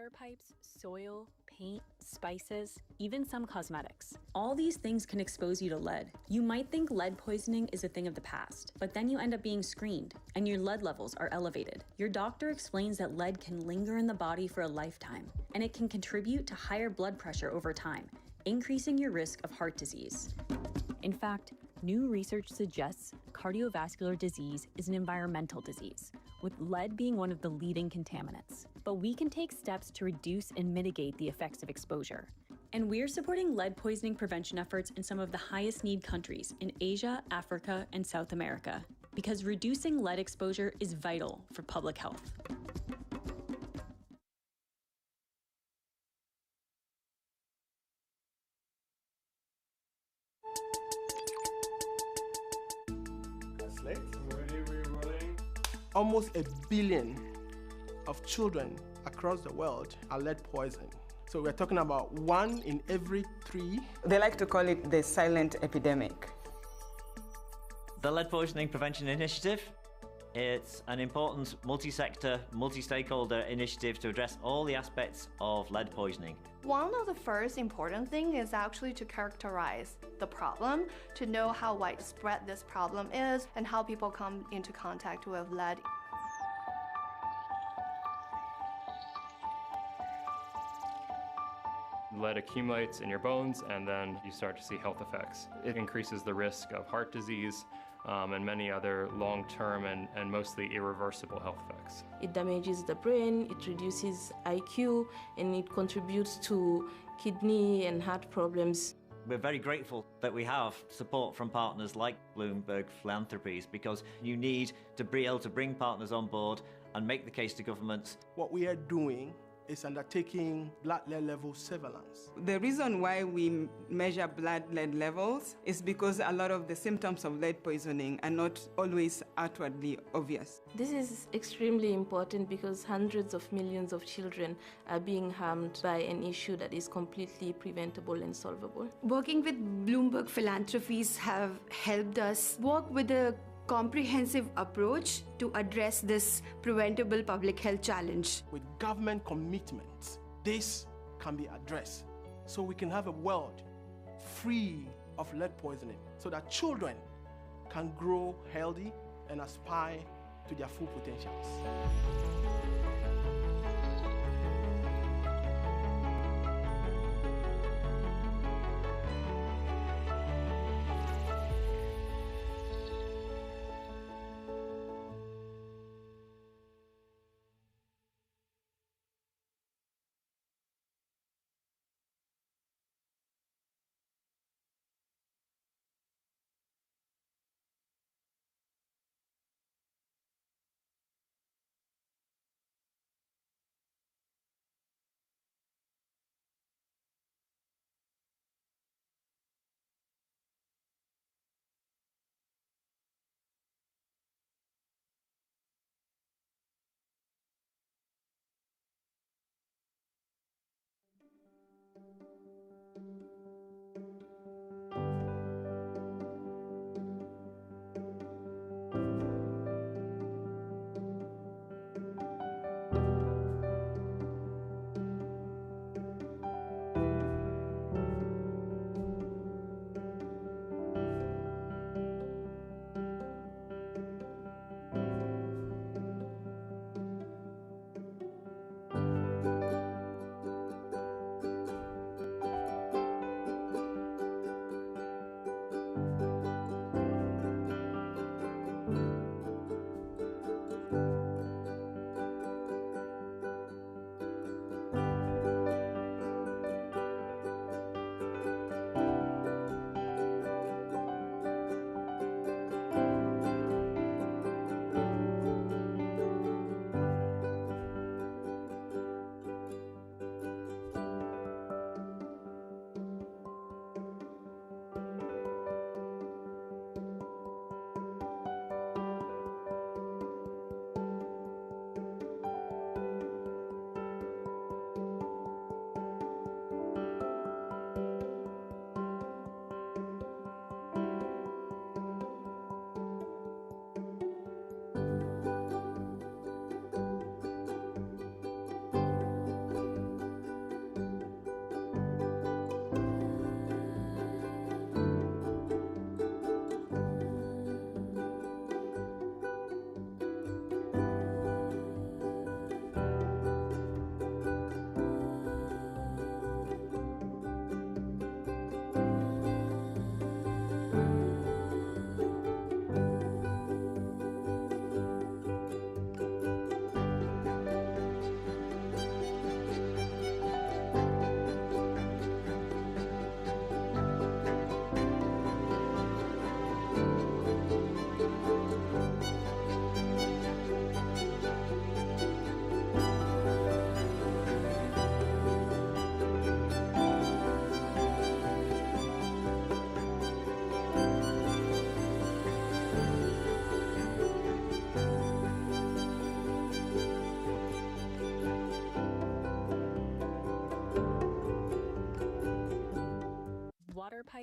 water pipes, soil, paint, spices, even some cosmetics. All these things can expose you to lead. You might think lead poisoning is a thing of the past, but then you end up being screened, and your lead levels are elevated. Your doctor explains that lead can linger in the body for a lifetime, and it can contribute to higher blood pressure over time, increasing your risk of heart disease. In fact, new research suggests cardiovascular disease is an environmental disease, with lead being one of the leading contaminants. But we can take steps to reduce and mitigate the effects of exposure. And we're supporting lead poisoning prevention efforts in some of the highest need countries in Asia, Africa, and South America, because reducing lead exposure is vital for public health. Almost 1 billion of children across the world are lead poisoned. So we're talking about 1 in every 3. They like to call it the silent epidemic. The Lead Poisoning Prevention Initiative, it's an important multi-sector, multi-stakeholder initiative to address all the aspects of lead poisoning. One of the first important things is actually to characterize the problem, to know how widespread this problem is and how people come into contact with lead. Lead accumulates in your bones, and then you start to see health effects. It increases the risk of heart disease and many other long-term and mostly irreversible health effects. It damages the brain, it reduces IQ, and it contributes to kidney and heart problems. We're very grateful that we have support from partners like Bloomberg Philanthropies, because you need to be able to bring partners on board and make the case to governments. What we are doing is undertaking blood lead level surveillance. The reason why we measure blood lead levels is because a lot of the symptoms of lead poisoning are not always outwardly obvious. This is extremely important because hundreds of millions of children are being harmed by an issue that is completely preventable and solvable. Working with Bloomberg Philanthropies have helped us work with a comprehensive approach to address this preventable public health challenge. With government commitments, this can be addressed so we can have a world free of lead poisoning so that children can grow healthy and aspire to their full potentials.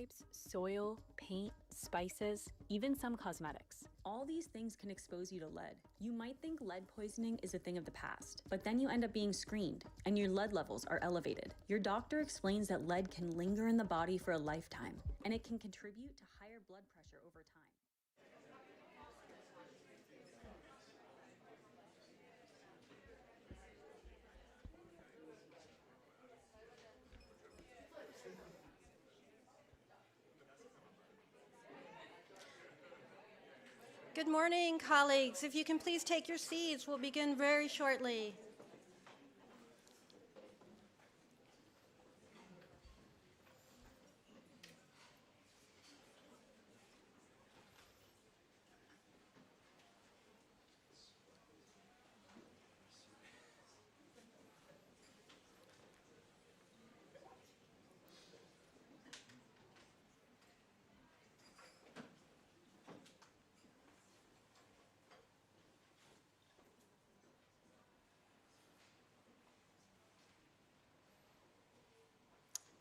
types, soil, paint, spices, even some cosmetics. All these things can expose you to lead. You might think lead poisoning is a thing of the past, but then you end up being screened and your lead levels are elevated. Your doctor explains that lead can linger in the body for a lifetime, and it can contribute to higher blood pressure over time. Good morning, colleagues. If you can please take your seats, we'll begin very shortly.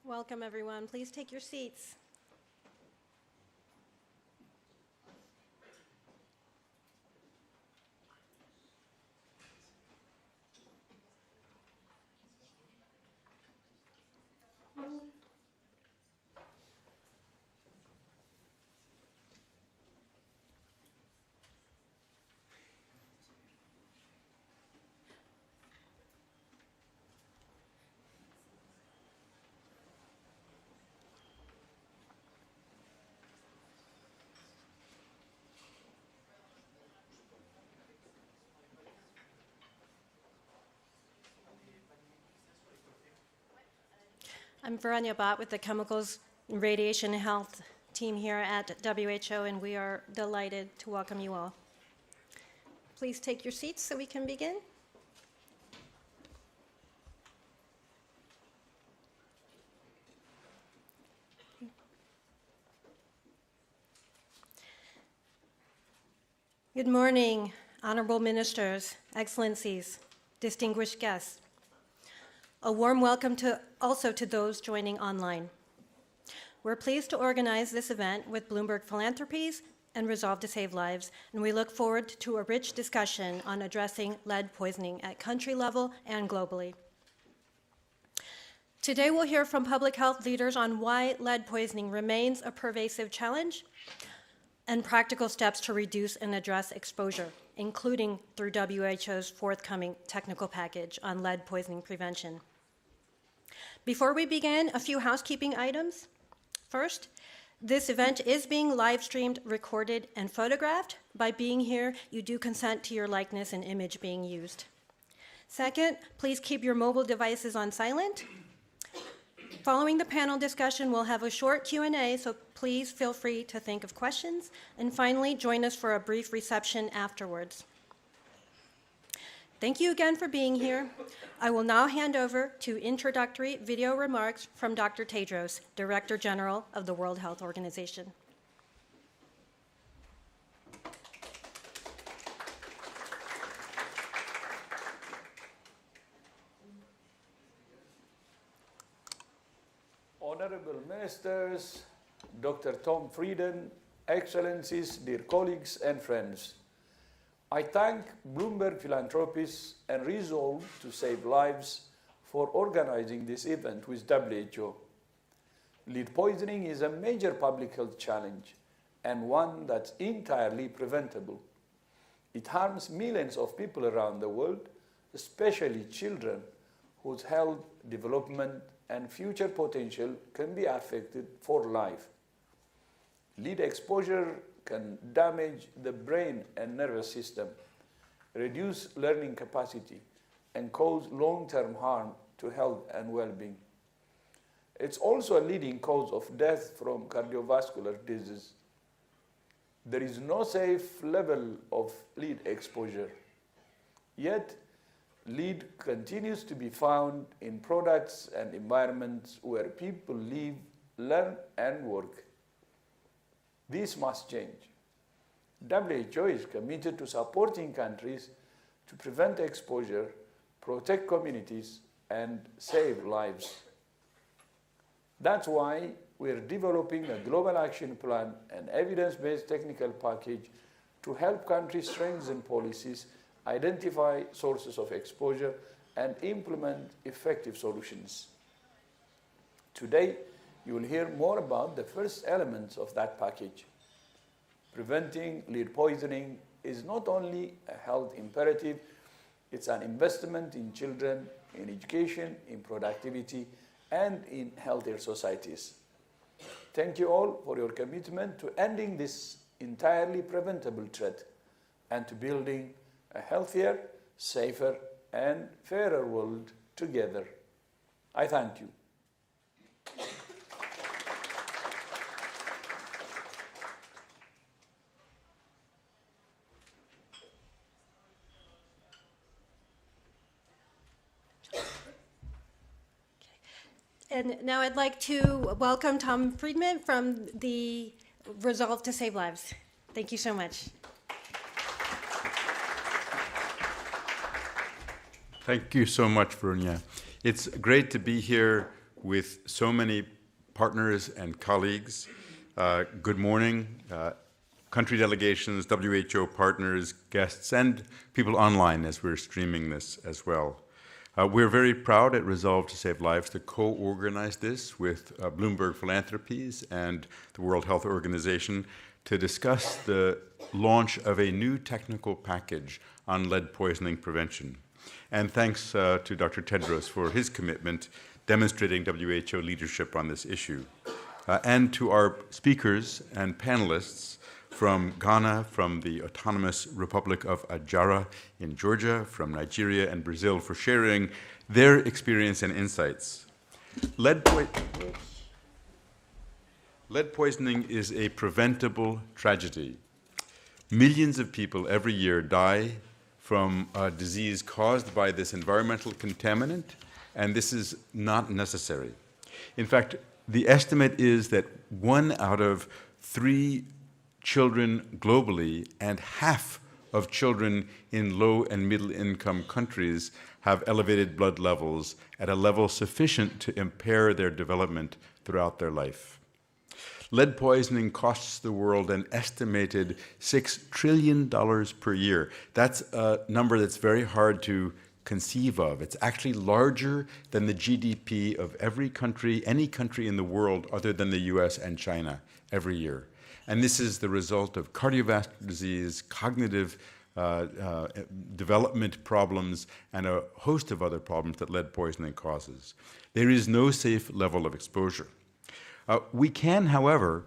Welcome, everyone. Please take your seats. I'm Varanya Bhatt with the Chemicals and Radiation Health team here at WHO, and we are delighted to welcome you all. Please take your seats so we can begin. Good morning, honorable ministers, excellencies, distinguished guests. A warm welcome also to those joining online. We're pleased to organize this event with Bloomberg Philanthropies and Resolve to Save Lives, and we look forward to a rich discussion on addressing lead poisoning at country level and globally. Today we'll hear from public health leaders on why lead poisoning remains a pervasive challenge and practical steps to reduce and address exposure, including through WHO's forthcoming technical package on lead poisoning prevention. Before we begin, a few housekeeping items. First, this event is being live streamed, recorded, and photographed. By being here, you do consent to your likeness and image being used. Second, please keep your mobile devices on silent. Following the panel discussion, we'll have a short Q&A, so please feel free to think of questions. And finally, join us for a brief reception afterwards. Thank you again for being here. I will now hand over to introductory video remarks from Dr. Tedros, Director General of the World Health Organization. Honorable Ministers, Dr. Tom Frieden, Excellencies, dear colleagues and friends, I thank Bloomberg Philanthropies and Resolve to Save Lives for organizing this event with WHO. Lead poisoning is a major public health challenge and one that's entirely preventable. It harms millions of people around the world, especially children, whose health, development, and future potential can be affected for life. Lead exposure can damage the brain and nervous system, reduce learning capacity, and cause long-term harm to health and well-being. It's also a leading cause of death from cardiovascular disease. There is no safe level of lead exposure. Yet, lead continues to be found in products and environments where people live, learn, and work. This must change. WHO is committed to supporting countries to prevent exposure, protect communities, and save lives. That's why we are developing a global action plan and evidence-based technical package to help countries strengthen policies, identify sources of exposure, and implement effective solutions. Today, you will hear more about the first elements of that package. Preventing lead poisoning is not only a health imperative, it's an investment in children, in education, in productivity, and in healthier societies. Thank you all for your commitment to ending this entirely preventable threat and to building a healthier, safer, and fairer world together. I thank you. And now I'd like to welcome Tom Friedman from the Resolve to Save Lives. Thank you so much. Thank you so much, Brunia. It's great to be here with so many partners and colleagues. Good morning, country delegations, WHO partners, guests, and people online as we're streaming this as well. We're very proud at Resolve to Save Lives to co-organize this with Bloomberg Philanthropies and the World Health Organization to discuss the launch of a new technical package on lead poisoning prevention. And thanks to Dr. Tedros for his commitment demonstrating WHO leadership on this issue. And to our speakers and panelists from Ghana, from the Autonomous Republic of Ajara in Georgia, from Nigeria and Brazil for sharing their experience and insights. Lead poisoning is a preventable tragedy. Millions of people every year die from a disease caused by this environmental contaminant, and this is not necessary. In fact, the estimate is that 1 out of 3 children globally and half of children in low and middle income countries have elevated blood levels at a level sufficient to impair their development throughout their life. Lead poisoning costs the world an estimated $6 trillion per year. That's a number that's very hard to conceive of. It's actually larger than the GDP of every country, any country in the world other than the US and China every year. And this is the result of cardiovascular disease, cognitive development problems, and a host of other problems that lead poisoning causes. There is no safe level of exposure. We can, however,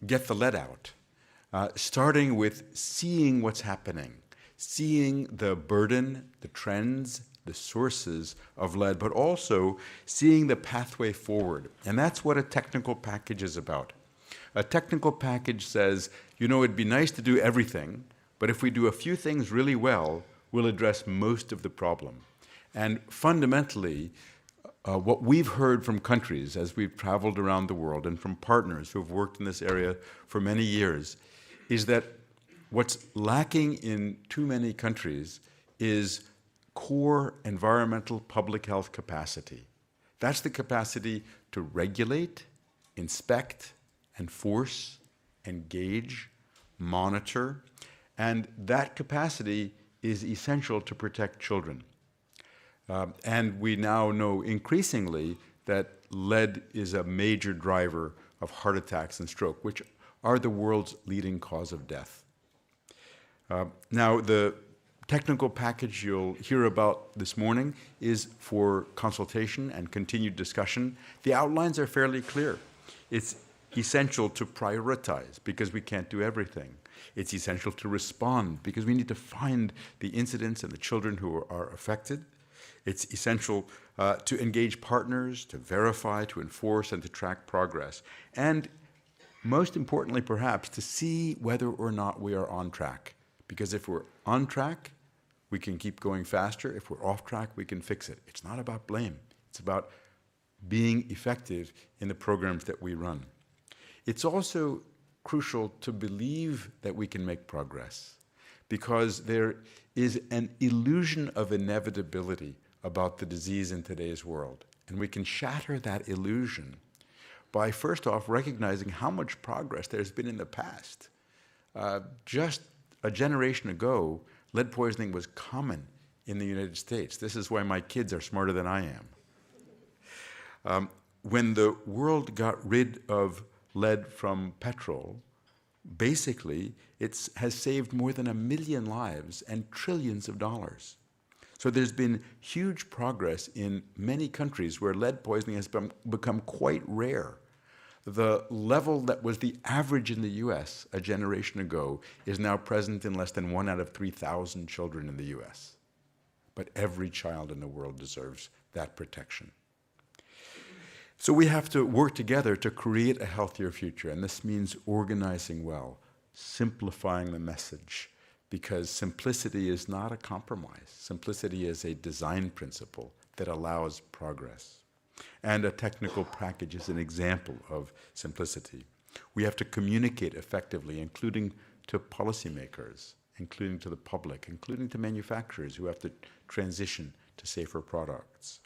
get the lead out, starting with seeing what's happening, seeing the burden, the trends, the sources of lead, but also seeing the pathway forward. And that's what a technical package is about. A technical package says, you know, it'd be nice to do everything, but if we do a few things really well, we'll address most of the problem. And fundamentally, what we've heard from countries as we've traveled around the world and from partners who have worked in this area for many years is that what's lacking in too many countries is core environmental public health capacity. That's the capacity to regulate, inspect, enforce, engage, monitor, and that capacity is essential to protect children. And we now know increasingly that lead is a major driver of heart attacks and stroke, which are the world's leading cause of death. Now, the technical package you'll hear about this morning is for consultation and continued discussion. The outlines are fairly clear. It's essential to prioritize because we can't do everything. It's essential to respond because we need to find the incidents and the children who are affected. It's essential to engage partners, to verify, to enforce, and to track progress. And most importantly, perhaps, to see whether or not we are on track. Because if we're on track, we can keep going faster. If we're off track, we can fix it. It's not about blame. It's about being effective in the programs that we run. It's also crucial to believe that we can make progress because there is an illusion of inevitability about the disease in today's world. And we can shatter that illusion by first off recognizing how much progress there's been in the past. Just a generation ago, lead poisoning was common in the United States. This is why my kids are smarter than I am. When the world got rid of lead from petrol, basically it has saved more than 1 million lives and trillions of dollars. So there's been huge progress in many countries where lead poisoning has become quite rare. The level that was the average in the US a generation ago is now present in less than 1 out of 3,000 children in the US. But every child in the world deserves that protection. So we have to work together to create a healthier future, and this means organizing well, simplifying the message, because simplicity is not a compromise. Simplicity is a design principle that allows progress. And a technical package is an example of simplicity. We have to communicate effectively, including to policymakers, including to the public, including to manufacturers who have to transition to safer products.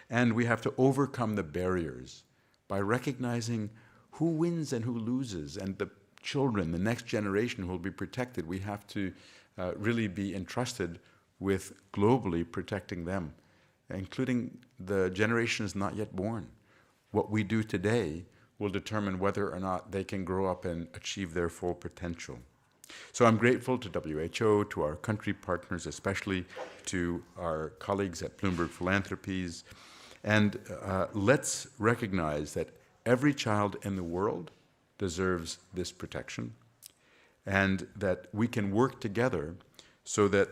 And we have to overcome the barriers by recognizing who wins and who loses, and the children, the next generation who will be protected. We have to really be entrusted with globally protecting them, including the generations not yet born. What we do today will determine whether or not they can grow up and achieve their full potential. So I'm grateful to WHO, to our country partners, especially to our colleagues at Bloomberg Philanthropies. And let's recognize that every child in the world deserves this protection, and that we can work together so that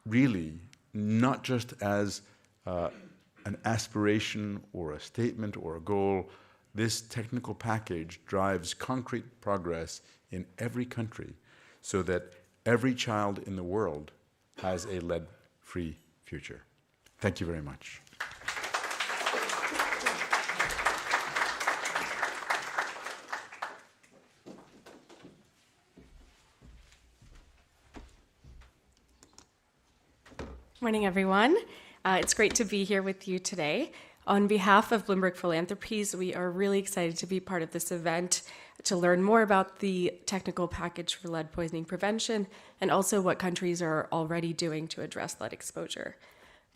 really, not just as an aspiration or a statement or a goal, this technical package drives concrete progress in every country so that every child in the world has a lead-free future. Thank you very much. Morning, everyone. It's great to be here with you today. On behalf of Bloomberg Philanthropies, we are really excited to be part of this event to learn more about the technical package for lead poisoning prevention and also what countries are already doing to address lead exposure.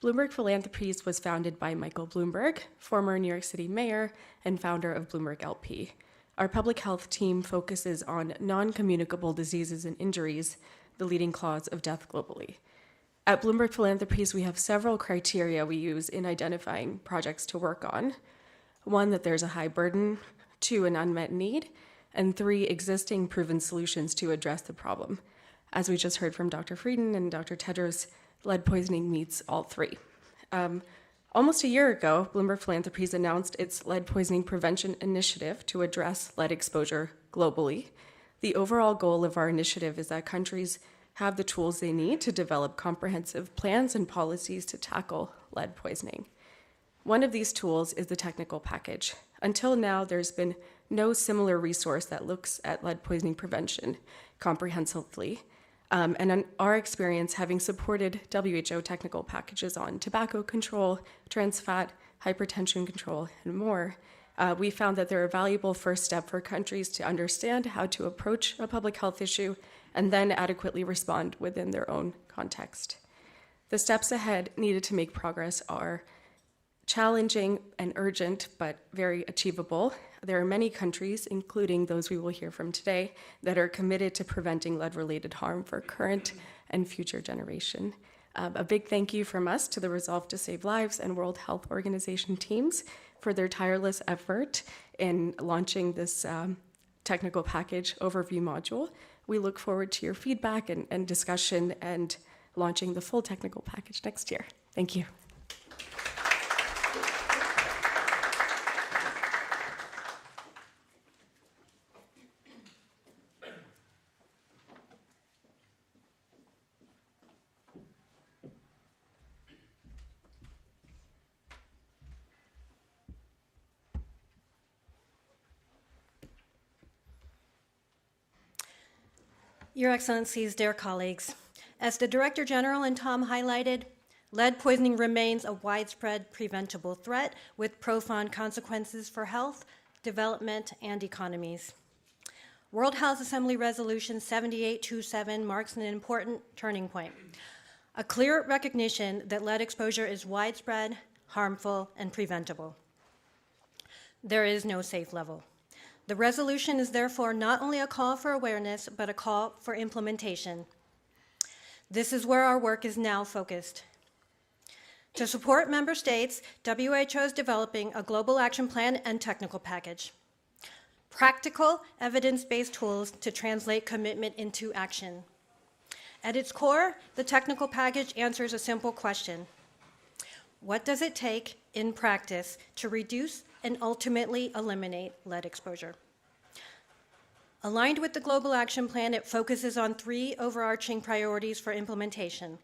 Bloomberg Philanthropies was founded by Michael Bloomberg, former New York City mayor and founder of Bloomberg LP. Our public health team focuses on non-communicable diseases and injuries, the leading cause of death globally. At Bloomberg Philanthropies, we have several criteria we use in identifying projects to work on. 1, that there's a high burden, 2, an unmet need, and 3, existing proven solutions to address the problem. As we just heard from Dr. Frieden and Dr. Tedros, lead poisoning meets all 3. Almost a year ago, Bloomberg Philanthropies announced its lead poisoning prevention initiative to address lead exposure globally. The overall goal of our initiative is that countries have the tools they need to develop comprehensive plans and policies to tackle lead poisoning. One of these tools is the technical package. Until now, there's been no similar resource that looks at lead poisoning prevention comprehensively. And in our experience, having supported WHO technical packages on tobacco control, trans fat, hypertension control, and more, we found that they're a valuable first step for countries to understand how to approach a public health issue and then adequately respond within their own context. The steps ahead needed to make progress are challenging and urgent, but very achievable. There are many countries, including those we will hear from today, that are committed to preventing lead-related harm for current and future generation. A big thank you from us to the Resolve to Save Lives and World Health Organization teams for their tireless effort in launching this technical package overview module. We look forward to your feedback and discussion and launching the full technical package next year. Thank you. Your Excellencies, dear colleagues, as the Director General and Tom highlighted, lead poisoning remains a widespread preventable threat with profound consequences for health, development, and economies. World Health Assembly Resolution 7827 marks an important turning point, a clear recognition that lead exposure is widespread, harmful, and preventable. There is no safe level. The resolution is therefore not only a call for awareness, but a call for implementation. This is where our work is now focused. To support member states, WHO is developing a global action plan and technical package. Practical, evidence-based tools to translate commitment into action. At its core, the technical package answers a simple question. What does it take in practice to reduce and ultimately eliminate lead exposure? Aligned with the Global Action Plan, it focuses on 3 overarching priorities for implementation.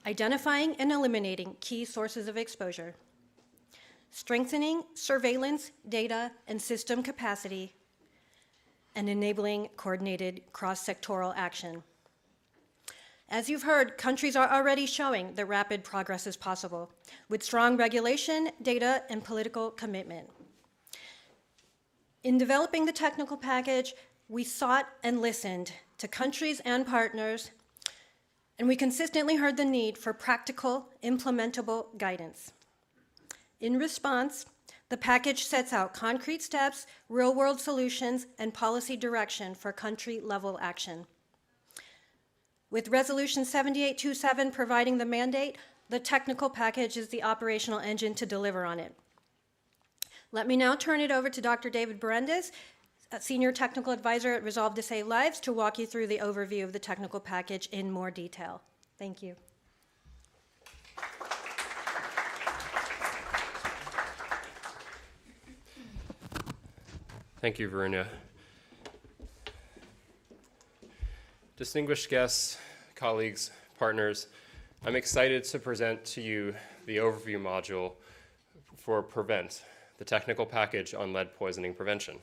Identifying and eliminating key sources of exposure, strengthening surveillance, data, and system capacity, and enabling coordinated cross-sectoral action. As you've heard, countries are already showing that rapid progress is possible with strong regulation, data, and political commitment. In developing the technical package, we sought and listened to countries and partners, and we consistently heard the need for practical, implementable guidance. In response, the package sets out concrete steps, real-world solutions, and policy direction for country-level action. With Resolution 7827 providing the mandate, the technical package is the operational engine to deliver on it. Let me now turn it over to Dr. David Berendez, a Senior Technical Advisor at Resolve to Save Lives, to walk you through the overview of the technical package in more detail. Thank you. Thank you, Varuna. Distinguished guests, colleagues, partners, I'm excited to present to you the overview module for PREVENT, the technical package on lead poisoning prevention,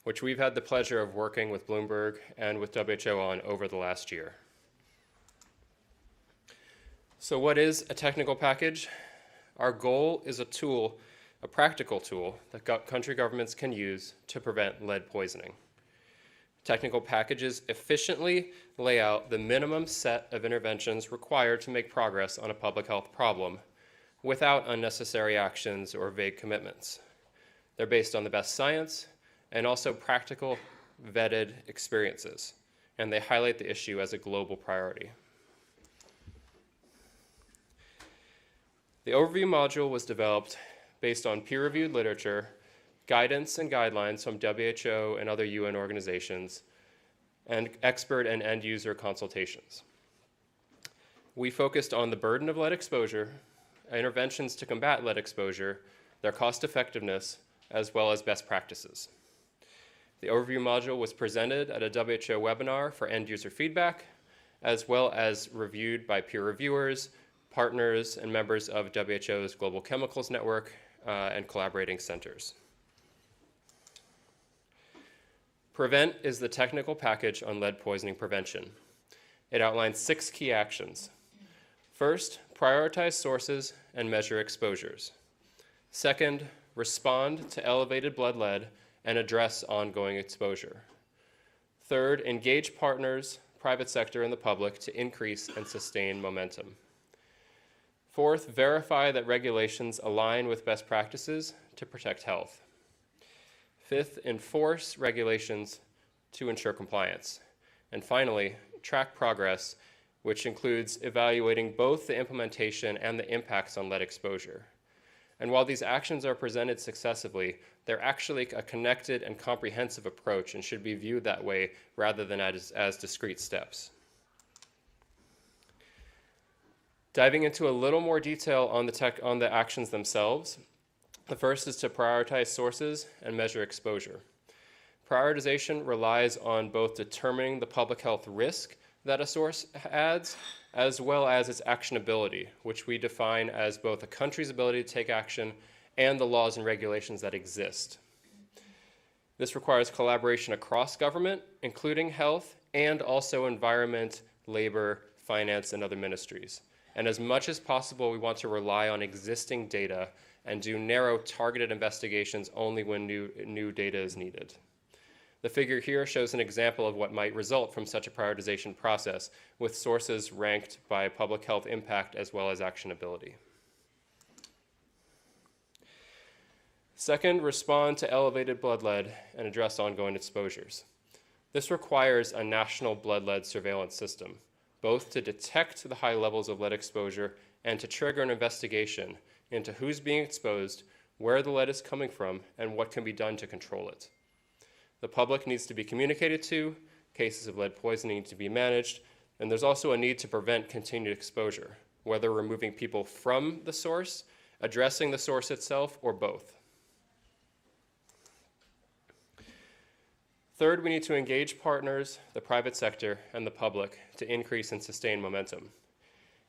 which we've had the pleasure of working with Bloomberg and with WHO on over the last year. So what is a technical package? Our goal is a tool, a practical tool that country governments can use to prevent lead poisoning. Technical packages efficiently lay out the minimum set of interventions required to make progress on a public health problem without unnecessary actions or vague commitments. They're based on the best science and also practical, vetted experiences, and they highlight the issue as a global priority. The overview module was developed based on peer-reviewed literature, guidance and guidelines from WHO and other UN organizations, and expert and end-user consultations. We focused on the burden of lead exposure, interventions to combat lead exposure, their cost-effectiveness, as well as best practices. The overview module was presented at a WHO webinar for end-user feedback, as well as reviewed by peer reviewers, partners, and members of WHO's Global Chemicals Network and collaborating centers. PREVENT is the technical package on lead poisoning prevention. It outlines 6 key actions. First, prioritize sources and measure exposures. Second, respond to elevated blood lead and address ongoing exposure. Third, engage partners, private sector, and the public to increase and sustain momentum. Fourth, verify that regulations align with best practices to protect health. Fifth, enforce regulations to ensure compliance. And finally, track progress, which includes evaluating both the implementation and the impacts on lead exposure. And while these actions are presented successively, they're actually a connected and comprehensive approach and should be viewed that way rather than as discrete steps. Diving into a little more detail on the actions themselves, the first is to prioritize sources and measure exposure. Prioritization relies on both determining the public health risk that a source adds, as well as its actionability, which we define as both a country's ability to take action and the laws and regulations that exist. This requires collaboration across government, including health, and also environment, labor, finance, and other ministries. And as much as possible, we want to rely on existing data and do narrow, targeted investigations only when new data is needed. The figure here shows an example of what might result from such a prioritization process, with sources ranked by public health impact as well as actionability. Second, respond to elevated blood lead and address ongoing exposures. This requires a national blood lead surveillance system, both to detect the high levels of lead exposure and to trigger an investigation into who's being exposed, where the lead is coming from, and what can be done to control it. The public needs to be communicated to, cases of lead poisoning need to be managed, and there's also a need to prevent continued exposure, whether removing people from the source, addressing the source itself, or both. Third, we need to engage partners, the private sector, and the public to increase and sustain momentum.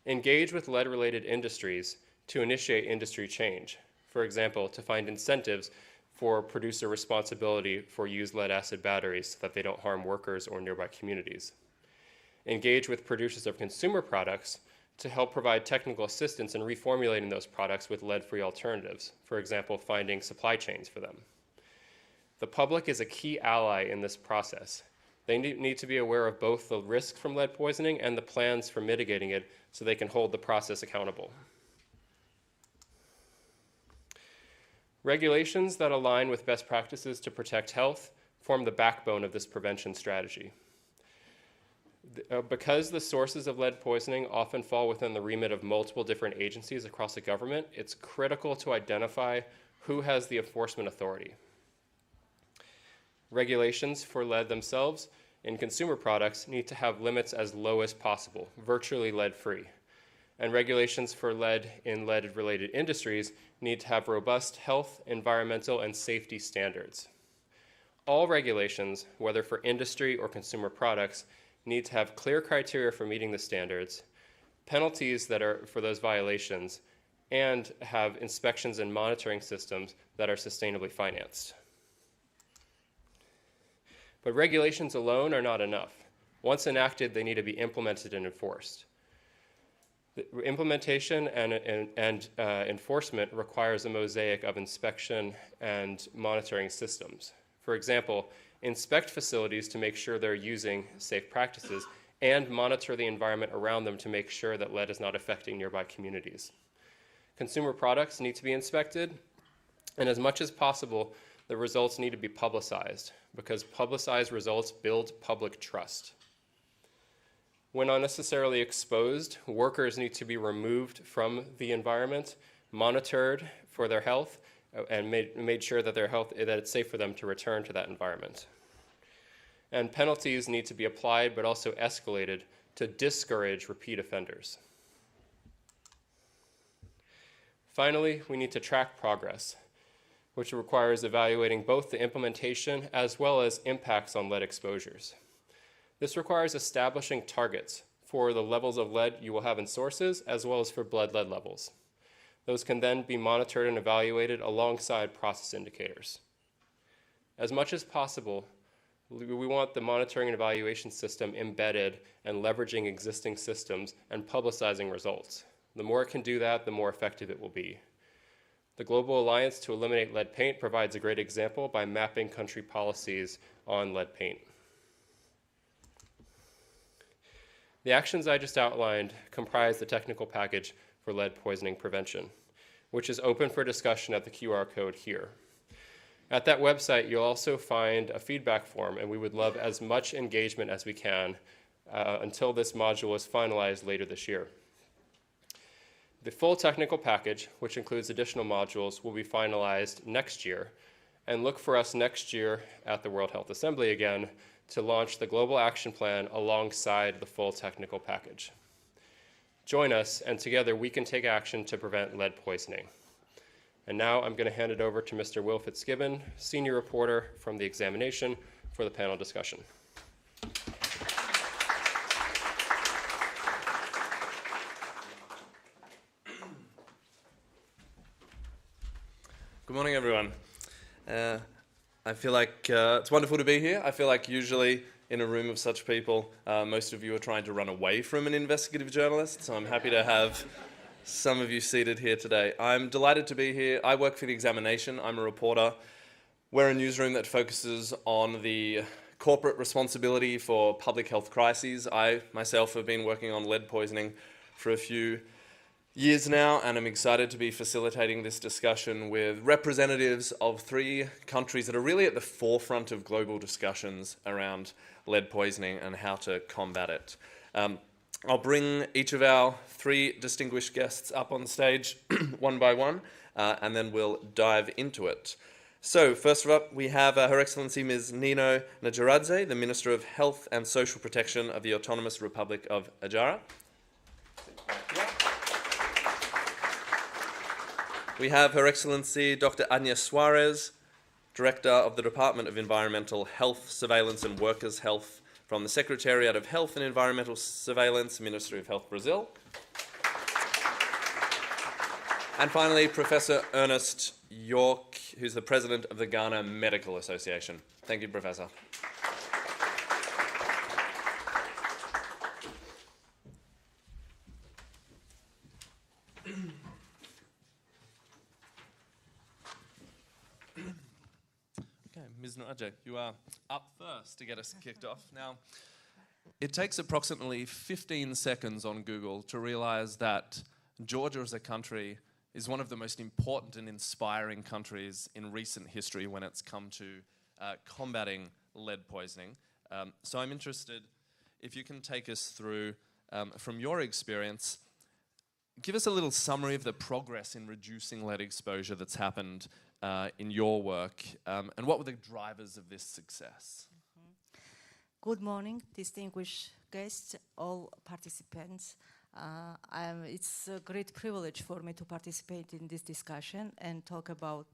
Engage with lead-related industries to initiate industry change. For example, to find incentives for producer responsibility for used lead-acid batteries so that they don't harm workers or nearby communities. Engage with producers of consumer products to help provide technical assistance in reformulating those products with lead-free alternatives, for example, finding supply chains for them. The public is a key ally in this process. They need to be aware of both the risks from lead poisoning and the plans for mitigating it so they can hold the process accountable. Regulations that align with best practices to protect health form the backbone of this prevention strategy. Because the sources of lead poisoning often fall within the remit of multiple different agencies across the government, it's critical to identify who has the enforcement authority. Regulations for lead themselves in consumer products need to have limits as low as possible, virtually lead-free. And regulations for lead in lead-related industries need to have robust health, environmental, and safety standards. All regulations, whether for industry or consumer products, need to have clear criteria for meeting the standards, penalties that are for those violations, and have inspections and monitoring systems that are sustainably financed. But regulations alone are not enough. Once enacted, they need to be implemented and enforced. The implementation and enforcement requires a mosaic of inspection and monitoring systems. For example, inspect facilities to make sure they're using safe practices and monitor the environment around them to make sure that lead is not affecting nearby communities. Consumer products need to be inspected, and as much as possible, the results need to be publicized, because publicized results build public trust. When unnecessarily exposed, workers need to be removed from the environment, monitored for their health, and made sure that that it's safe for them to return to that environment. And penalties need to be applied, but also escalated to discourage repeat offenders. Finally, we need to track progress, which requires evaluating both the implementation as well as impacts on lead exposures. This requires establishing targets for the levels of lead you will have in sources, as well as for blood lead levels. Those can then be monitored and evaluated alongside process indicators. As much as possible, we want the monitoring and evaluation system embedded and leveraging existing systems and publicizing results. The more it can do that, the more effective it will be. The Global Alliance to Eliminate Lead Paint provides a great example by mapping country policies on lead paint. The actions I just outlined comprise the technical package for lead poisoning prevention, which is open for discussion at the QR code here. At that website, you'll also find a feedback form, and we would love as much engagement as we can until this module is finalized later this year. The full technical package, which includes additional modules, will be finalized next year, and look for us next year at the World Health Assembly again to launch the Global Action Plan alongside the full technical package. Join us, and together we can take action to prevent lead poisoning. And now I'm going to hand it over to Mr. Will Fitzgibbon, Senior Reporter from The Examination, for the panel discussion. Good morning, everyone. I feel like it's wonderful to be here. I feel like usually in a room of such people. Most of you are trying to run away from an investigative journalist, so I'm happy to have some of you seated here today. I'm delighted to be here. I work for The Examination. I'm a reporter. We're a newsroom that focuses on the corporate responsibility for public health crises. I myself have been working on lead poisoning for a few years now, and I'm excited to be facilitating this discussion with representatives of 3 countries that are really at the forefront of global discussions around lead poisoning and how to combat it. I'll bring each of our 3 distinguished guests up on stage one by one, and then we'll dive into it. So, first up, we have Her Excellency Ms. Nino Najaradze, the Minister of Health and Social Protection of the Autonomous Republic of Adjara. We have Her Excellency Dr. Anya Suarez, Director of the Department of Environmental Health, Surveillance and Workers' Health from the Secretariat of Health and Environmental Surveillance, Ministry of Health, Brazil. And finally, Professor Ernest York, who's the President of the Ghana Medical Association. Thank you, Professor. Ms. Nuraje, you are up first to get us kicked off. Now, it takes approximately 15 seconds on Google to realize that Georgia as a country is one of the most important and inspiring countries in recent history when it's come to combating lead poisoning. So I'm interested if you can take us through, from your experience, give us a little summary of the progress in reducing lead exposure that's happened in your work, and what were the drivers of this success? Good morning, distinguished guests, all participants. It's a great privilege for me to participate in this discussion and talk about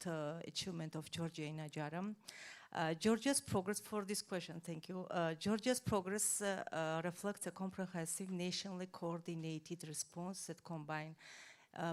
achievement of Georgia in Adjara. Georgia's progress for this question, thank you. Georgia's progress reflects a comprehensive, nationally coordinated response that combines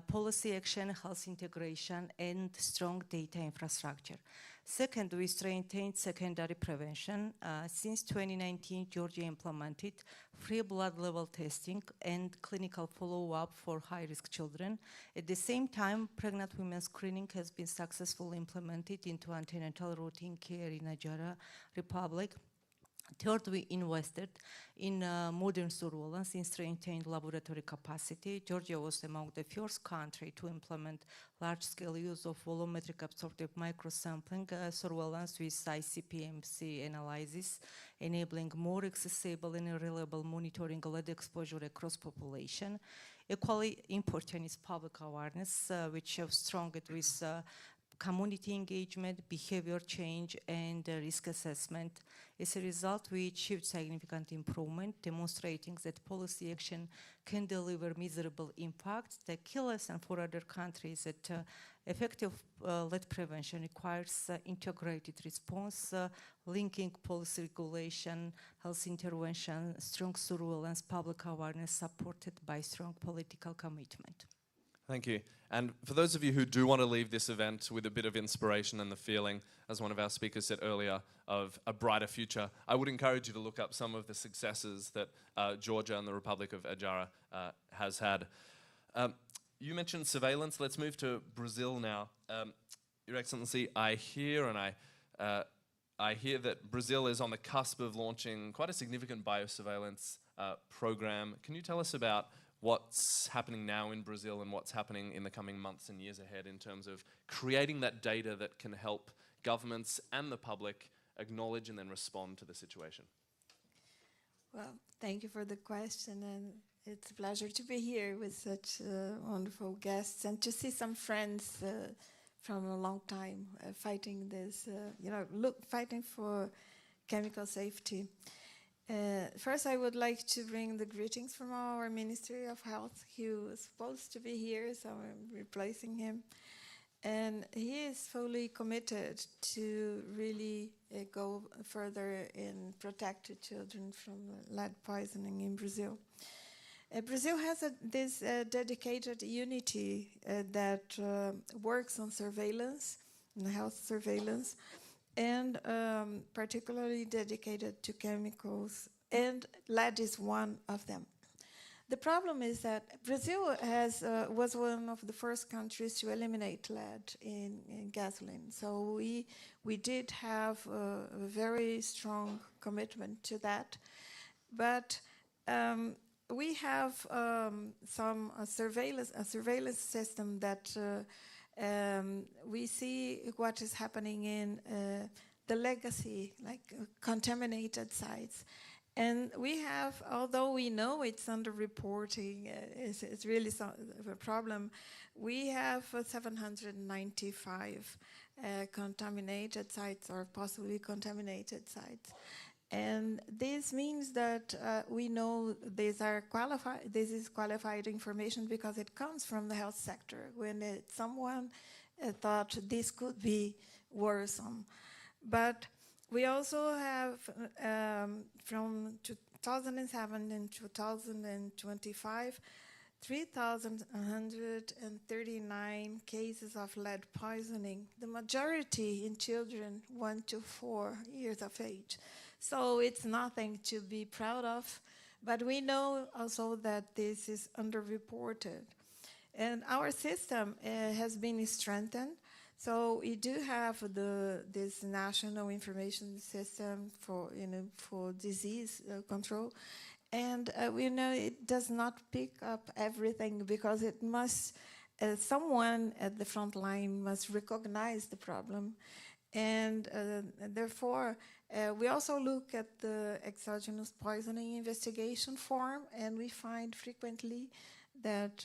policy action, health integration, and strong data infrastructure. Second, we strengthened secondary prevention. Since 2019, Georgia implemented free blood level testing and clinical follow-up for high-risk children. At the same time, pregnant women's screening has been successfully implemented into antenatal routine care in Adjara Republic. Third, we invested in modern surveillance and strengthened laboratory capacity. Georgia was among the first country to implement large-scale use of volumetric absorptive microsampling surveillance with ICP-MC analysis, enabling more accessible and reliable monitoring of lead exposure across population. Equally important is public awareness, which have strengthened with community engagement, behavior change, and risk assessment. As a result, we achieved significant improvement, demonstrating that policy action can deliver measurable impact. The key lesson for other countries that effective lead prevention requires integrated response, linking policy regulation, health intervention, strong surveillance, public awareness, supported by strong political commitment. Thank you. And for those of you who do want to leave this event with a bit of inspiration and the feeling, as one of our speakers said earlier, of a brighter future, I would encourage you to look up some of the successes that Georgia and the Republic of Adjara has had. You mentioned surveillance. Let's move to Brazil now. Your Excellency, I hear that Brazil is on the cusp of launching quite a significant biosurveillance program. Can you tell us about what's happening now in Brazil and what's happening in the coming months and years ahead in terms of creating that data that can help governments and the public acknowledge and then respond to the situation? Well, thank you for the question, and it's a pleasure to be here with such wonderful guests and to see some friends from a long time fighting this, fighting for chemical safety. First, I would like to bring the greetings from our Ministry of Health. He was supposed to be here, so I'm replacing him. And he is fully committed to really go further and protect the children from lead poisoning in Brazil. Brazil has this dedicated unity that works on surveillance, and health surveillance. and particularly dedicated to chemicals, and lead is one of them. The problem is that Brazil was one of the first countries to eliminate lead in gasoline. So we did have a very strong commitment to that. But we have a surveillance system that we see what is happening in the legacy, like contaminated sites. And we have, although we know it's underreporting, it's really a problem, we have 795 contaminated sites or possibly contaminated sites. And this means that we know this is qualified information because it comes from the health sector when someone thought this could be worrisome. But we also have, from 2007 and 2025, 3,139 cases of lead poisoning, the majority in children 1 to 4 years of age. So it's nothing to be proud of, but we know also that this is underreported. And our system has been strengthened. So we do have this national information system for disease control, and we know it does not pick up everything because it must someone at the front line must recognize the problem, and therefore we also look at the exogenous poisoning investigation form, and we find frequently that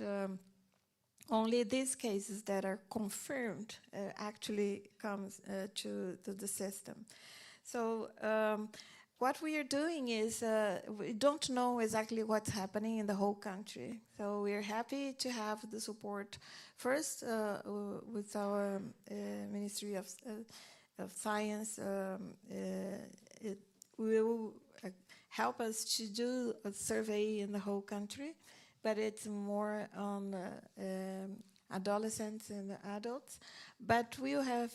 only these cases that are confirmed actually comes to the system. So what we are doing is we don't know exactly what's happening in the whole country. So we're happy to have the support first with our Ministry of Science. It will help us to do a survey in the whole country, but it's more on adolescents and adults. But we will have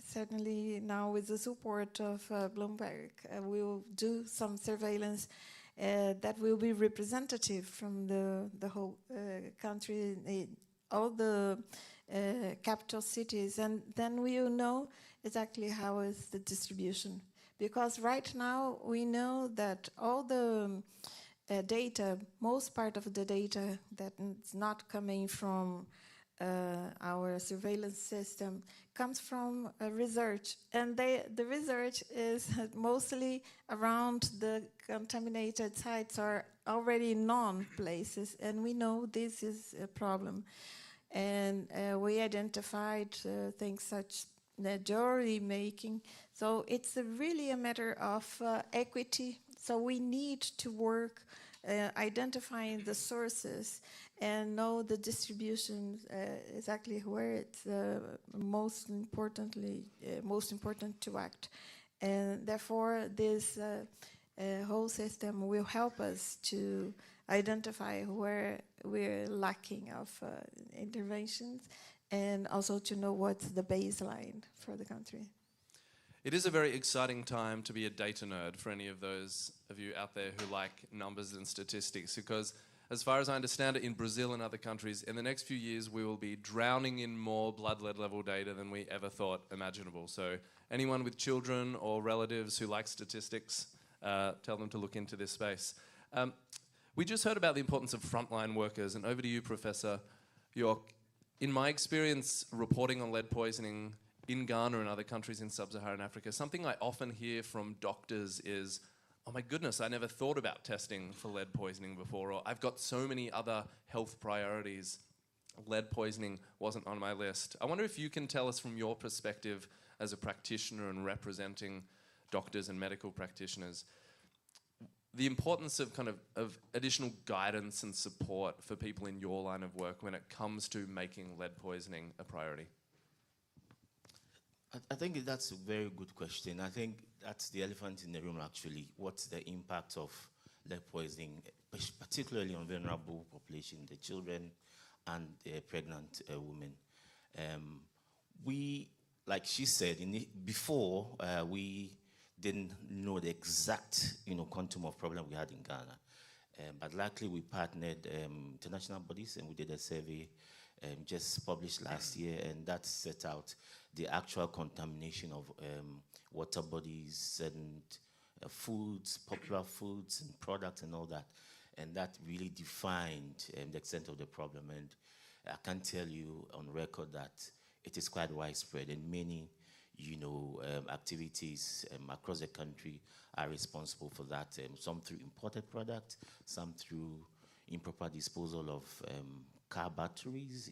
certainly now with the support of Bloomberg, we will do some surveillance that will be representative from the whole country, all the capital cities, and then we will know exactly how is the distribution. Because right now we know that all the data, most part of the data that is not coming from our surveillance system comes from research, and the research is mostly around the contaminated sites or already known places, and we know this is a problem. And we identified things such as jewelry making. So it's really a matter of equity. So we need to work identifying the sources and know the distribution exactly where it's most important to act. And therefore, this whole system will help us to identify where we're lacking of interventions, and also to know what's the baseline for the country. It is a very exciting time to be a data nerd for any of those of you out there who like numbers and statistics, because as far as I understand it, in Brazil and other countries, in the next few years we will be drowning in more blood lead level data than we ever thought imaginable. So anyone with children or relatives who like statistics, tell them to look into this space. We just heard about the importance of frontline workers, and over to you, Professor York. In my experience reporting on lead poisoning in Ghana and other countries in sub-Saharan Africa, something I often hear from doctors is, oh my goodness, I never thought about testing for lead poisoning before, or I've got so many other health priorities. Lead poisoning wasn't on my list. I wonder if you can tell us from your perspective as a practitioner and representing doctors and medical practitioners, the importance of of additional guidance and support for people in your line of work when it comes to making lead poisoning a priority. I think that's a very good question. I think that's the elephant in the room, actually. What's the impact of lead poisoning, particularly on vulnerable population, the children and the pregnant women? We like she said, before we didn't know the exact quantum of problem we had in Ghana. But luckily we partnered international bodies, and we did a survey just published last year, and that set out the actual contamination of water bodies and foods, popular foods and products and all that. And that really defined the extent of the problem. And I can tell you on record that it is quite widespread, and many activities across the country are responsible for that. Some through imported products, some through improper disposal of car batteries,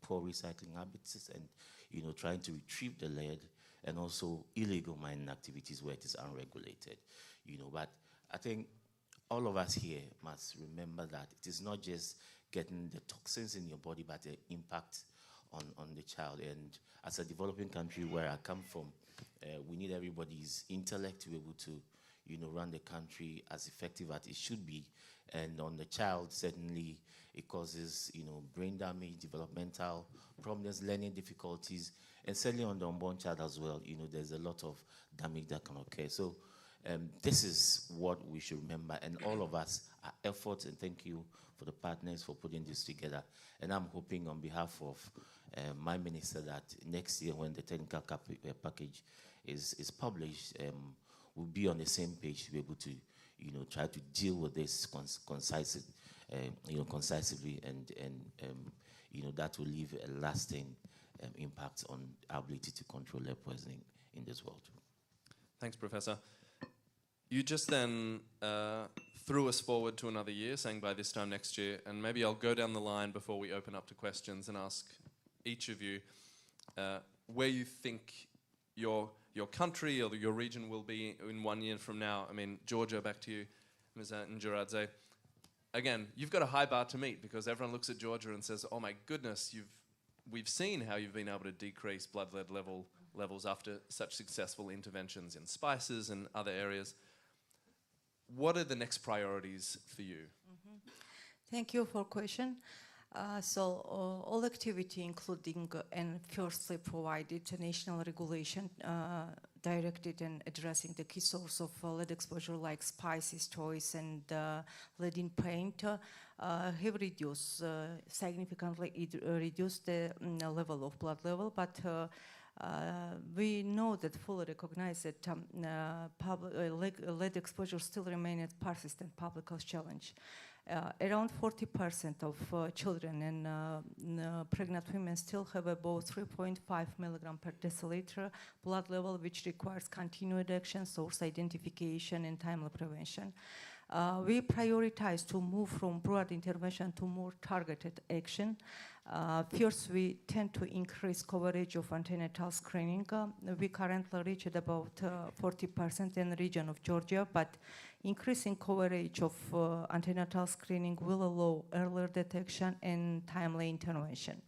poor recycling habits, and trying to retrieve the lead, and also illegal mining activities where it is unregulated. But I think all of us here must remember that it is not just getting the toxins in your body, but the impact on the child. And as a developing country where I come from, we need everybody's intellect to be able to, run the country as effective as it should be. And on the child, certainly it causes, brain damage, developmental problems, learning difficulties, and certainly on the unborn child as well. There's a lot of damage that can occur. So this is what we should remember, and all of us, our efforts, and thank you for the partners for putting this together. And I'm hoping on behalf of my minister that next year, when the technical package is published, we'll be on the same page to be able to, try to deal with this concisely, and that will leave a lasting impact on our ability to control lead poisoning in this world. Thanks, Professor. You just then threw us forward to another year, saying by this time next year, and maybe I'll go down the line before we open up to questions and ask each of you where you think your country or your region will be in 1 year from now. I mean, Georgia, back to you, Ms. Njiradze. Again, you've got a high bar to meet, because everyone looks at Georgia and says, oh my goodness, we've seen how you've been able to decrease blood lead levels after such successful interventions in spices and other areas. What are the next priorities for you? Thank you for question. All activity, including and firstly provided national regulation directed in addressing the key source of lead exposure, like spices, toys, and lead in paint, have reduced significantly. Reduced the level of blood level, but we know that fully recognize that lead exposure still remains a persistent public health challenge. Around 40% of children and pregnant women still have above 3.5 milligram per deciliter blood level, which requires continued action, source identification, and timely prevention. We prioritize to move from broad intervention to more targeted action. First, we tend to increase coverage of antenatal screening. We currently reach at about 40% in the region of Georgia, but increasing coverage of antenatal screening will allow earlier detection and timely intervention.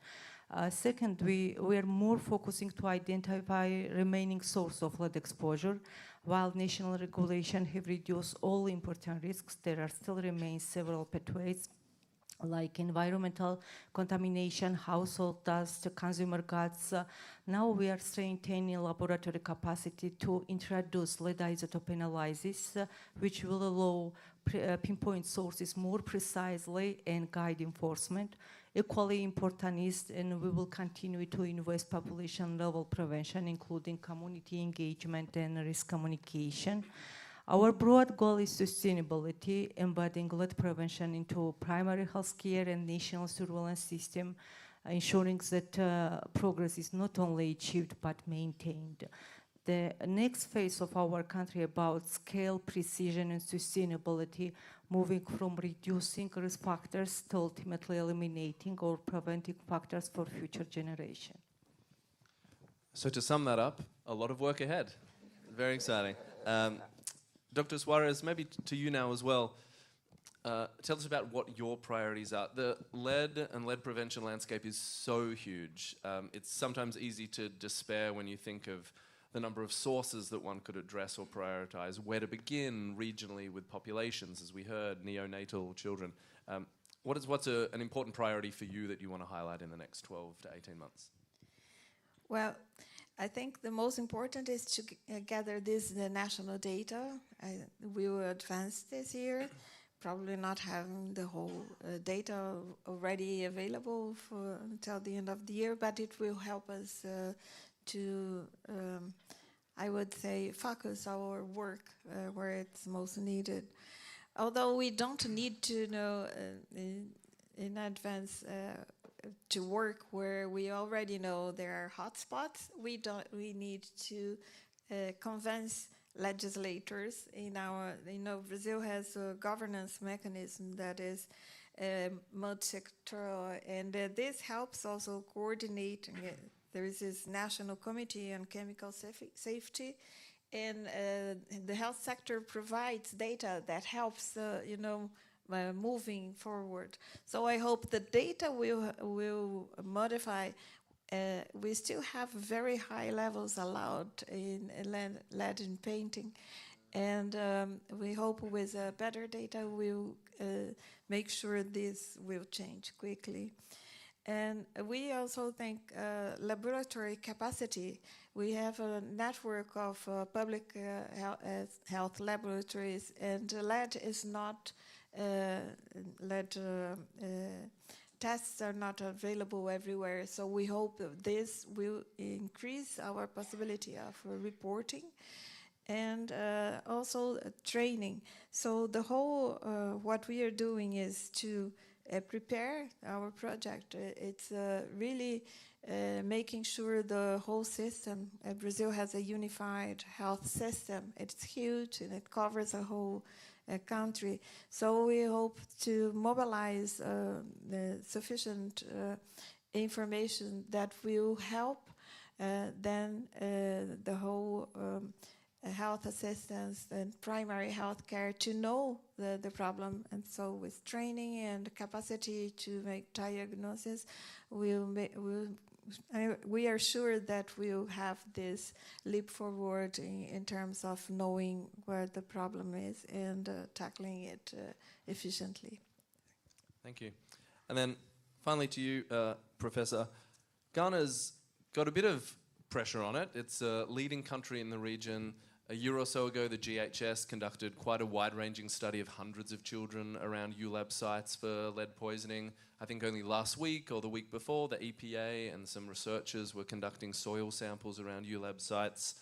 Second, we are more focusing to identify remaining source of lead exposure. While national regulation have reduced all important risks, there still remain several pathways like environmental contamination, household dust, consumer goods. Now we are strengthening laboratory capacity to introduce lead isotope analysis, which will allow pinpoint sources more precisely and guide enforcement. Equally important is, and we will continue to invest population level prevention, including community engagement and risk communication. Our broad goal is sustainability, embedding lead prevention into primary health care and national surveillance system, ensuring that progress is not only achieved but maintained. The next phase of our country about scale, precision, and sustainability, moving from reducing risk factors to ultimately eliminating or preventing factors for future generation. So to sum that up, a lot of work ahead. Very exciting. Dr. Suarez, maybe to you now as well. Tell us about what your priorities are. The lead and lead prevention landscape is so huge. It's sometimes easy to despair when you think of the number of sources that one could address or prioritize, where to begin regionally with populations, as we heard, neonatal children. What's an important priority for you that you want to highlight in the next 12 to 18 months? Well, I think the most important is to gather the national data. We will advance this year, probably not having the whole data already available until the end of the year, but it will help us to, I would say, focus our work where it's most needed. Although we don't need to know in advance to work where we already know there are hotspots, we need to convince legislators Brazil has a governance mechanism that is multi-sectoral, and this helps also coordinate. There is this National Committee on Chemical Safety, and the health sector provides data that helps moving forward. So I hope the data will modify. We still have very high levels allowed in lead in painting, and we hope with better data we'll make sure this will change quickly. And we also think laboratory capacity. We have a network of public health laboratories, and lead is not tests are not available everywhere. So we hope this will increase our possibility of reporting, and also training. So the whole what we are doing is to prepare our project. It's really making sure the whole system. Brazil has a unified health system. It's huge and it covers a whole country. So we hope to mobilize the sufficient information that will help then the whole health assistance and primary health care to know the problem. And so with training and capacity to make diagnosis, we are sure that we'll have this leap forward in terms of knowing where the problem is and tackling it efficiently. Thank you. And then finally to you, Professor. Ghana's got a bit of pressure on it. It's a leading country in the region. A year or so ago, the GHS conducted quite a wide-ranging study of hundreds of children around ULAB sites for lead poisoning. I think only last week or the week before, the EPA and some researchers were conducting soil samples around ULAB sites.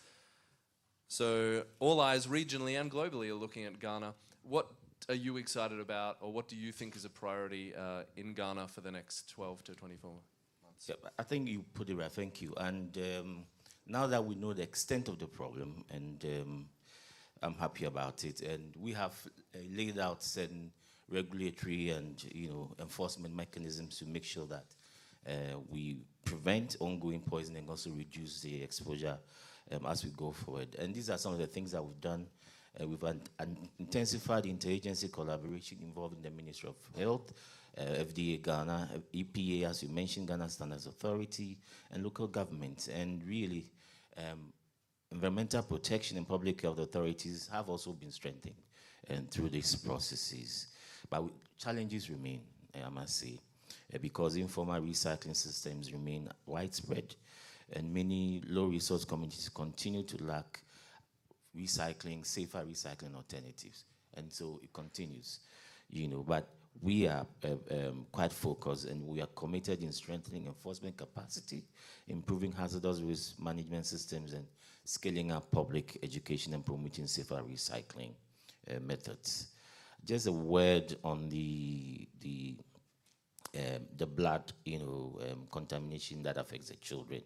So all eyes regionally and globally are looking at Ghana. What are you excited about, or what do you think is a priority in Ghana for the next 12 to 24 months? Yeah, I think you put it right, thank you. And now that we know the extent of the problem, and I'm happy about it, and we have laid out certain regulatory and enforcement mechanisms to make sure that we prevent ongoing poisoning, also reduce the exposure as we go forward. And these are some of the things that we've done. We've intensified interagency collaboration involving the Ministry of Health, FDA Ghana, EPA, as you mentioned, Ghana Standards Authority, and local governments. And really, environmental protection and public health authorities have also been strengthened through these processes. But challenges remain, I must say, because informal recycling systems remain widespread, and many low-resource communities continue to lack safer recycling alternatives. And so it continues, but we are quite focused, and we are committed in strengthening enforcement capacity, improving hazardous waste management systems, and scaling up public education and promoting safer recycling methods. Just a word on the blood, contamination that affects the children.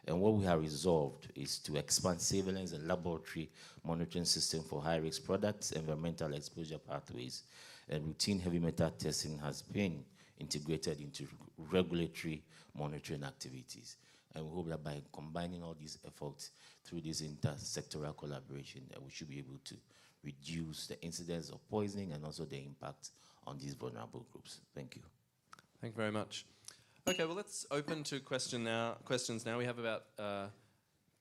And what we have resolved is to expand surveillance and laboratory monitoring system for high-risk products, environmental exposure pathways, and routine heavy metal testing has been integrated into regulatory monitoring activities. And we hope that by combining all these efforts through this intersectoral collaboration, that we should be able to reduce the incidence of poisoning and also the impact on these vulnerable groups. Thank you. Thank you very much. Okay, well, let's open to questions now. We have about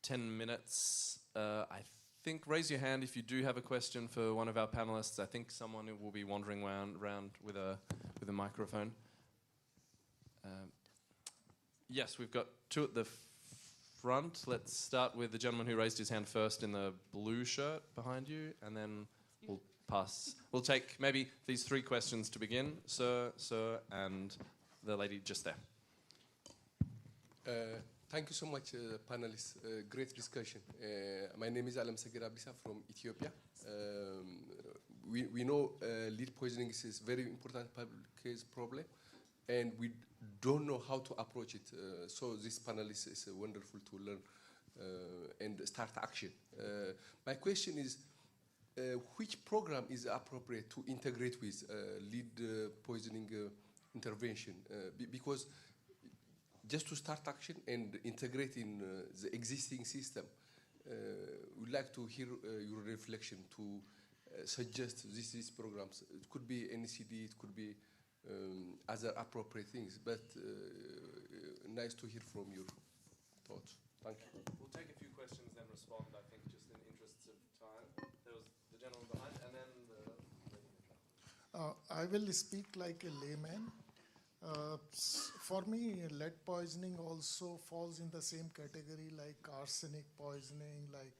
10 minutes. I think raise your hand if you do have a question for one of our panelists. I think someone will be wandering around with a microphone. Yes, we've got two at the front. Let's start with the gentleman who raised his hand first in the blue shirt behind you, and then we'll pass. We'll take maybe these 3 questions to begin. Sir, and the lady just there. Thank you so much, panelists. Great discussion. My name is Alam Sagir Abisa from Ethiopia. We know lead poisoning is a very important public health problem, and we don't know how to approach it. So this panelist is wonderful to learn and start action. My question is, which program is appropriate to integrate with lead poisoning intervention? Because just to start action and integrate in the existing system, we'd like to hear your reflection to suggest these programs. It could be NCD, it could be other appropriate things, but nice to hear from your thoughts. Thank you. We'll take a few questions, then respond, I think, just in interests of time. There was the gentleman behind, and then the... I will speak like a layman. For me, lead poisoning also falls in the same category like arsenic poisoning, like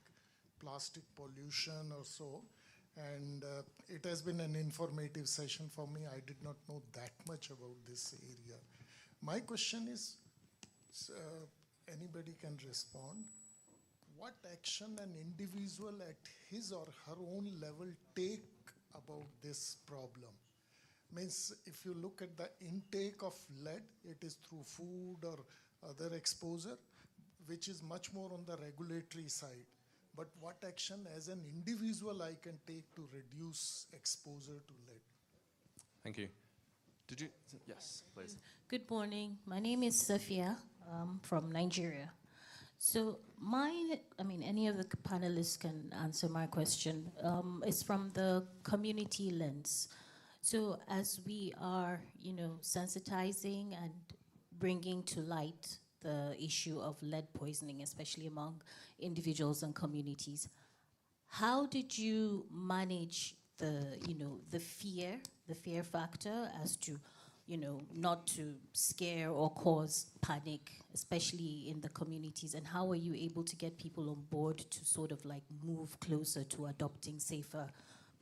plastic pollution or so. And it has been an informative session for me. I did not know that much about this area. My question is, anybody can respond. What action an individual at his or her own level take about this problem? Means if you look at the intake of lead, it is through food or other exposure, which is much more on the regulatory side. But what action as an individual I can take to reduce exposure to lead? Thank you. Did you? Yes, please. Good morning. My name is Sophia from Nigeria. So any of the panelists can answer my question. It's from the community lens. So as we are, sensitizing and bringing to light the issue of lead poisoning, especially among individuals and communities, how did you manage the fear factor as to, not to scare or cause panic, especially in the communities, and how were you able to get people on board to sort of like move closer to adopting safer